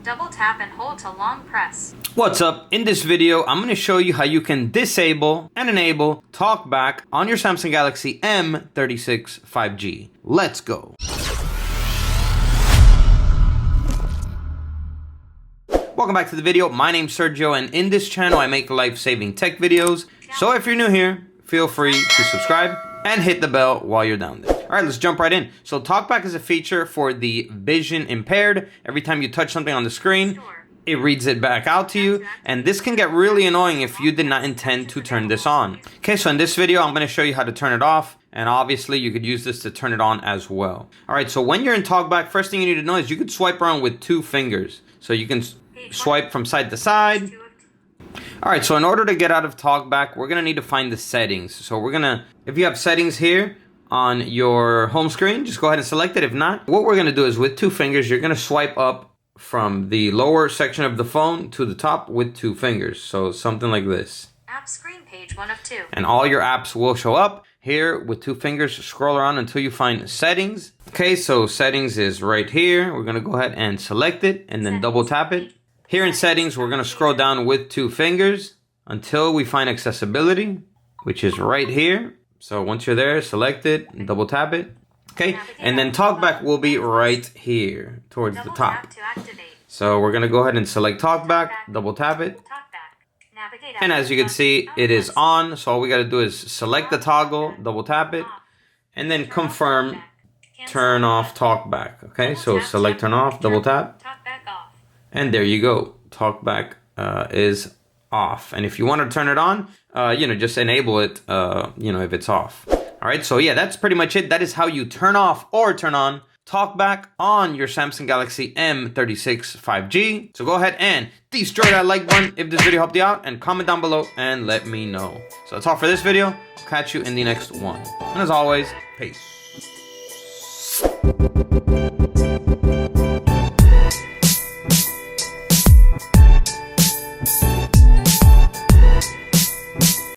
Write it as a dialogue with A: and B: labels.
A: Double tap and hold to long press.
B: What's up? In this video, I'm going to show you how you can disable and enable TalkBack on your Samsung Galaxy M36 5G. Let's go. Welcome back to the video. My name's Sergio, and in this channel, I make life-saving tech videos. So if you're new here, feel free to subscribe and hit the bell while you're down there. All right, let's jump right in. So TalkBack is a feature for the vision impaired. Every time you touch something on the screen, it reads it back out to you. And this can get really annoying if you did not intend to turn this on. Okay, so in this video, I'm going to show you how to turn it off. And obviously, you could use this to turn it on as well. All right, so when you're in TalkBack, first thing you need to know is you could swipe around with 2 fingers. So you can swipe from side to side. All right, so in order to get out of TalkBack, we're going to need to find the settings. So we're going to, if you have settings here on your home screen, just go ahead and select it. If not, what we're going to do is with 2 fingers, you're going to swipe up from the lower section of the phone to the top with 2 fingers. So something like this.
A: App screen page 1 of 2.
B: And all your apps will show up. Here with 2 fingers, scroll around until you find settings. Okay, so settings is right here. We're going to go ahead and select it and then double tap it. Here in settings, we're going to scroll down with 2 fingers until we find accessibility, which is right here. So once you're there, select it and double tap it. Okay, and then TalkBack will be right here towards the top. So we're going to go ahead and select TalkBack, double tap it. And as you can see, it is on. So all we got to do is select the toggle, double tap it, and then confirm, turn off TalkBack. Okay, so select turn off, double tap. And there you go. TalkBack is off. And if you want to turn it on, just enable it, if it's off. All right, so yeah, that's pretty much it. That is how you turn off or turn on TalkBack on your Samsung Galaxy M36 5G. So go ahead and destroy that like button if this video helped you out, and comment down below and let me know. So that's all for this video. Catch you in the next one. And as always, peace.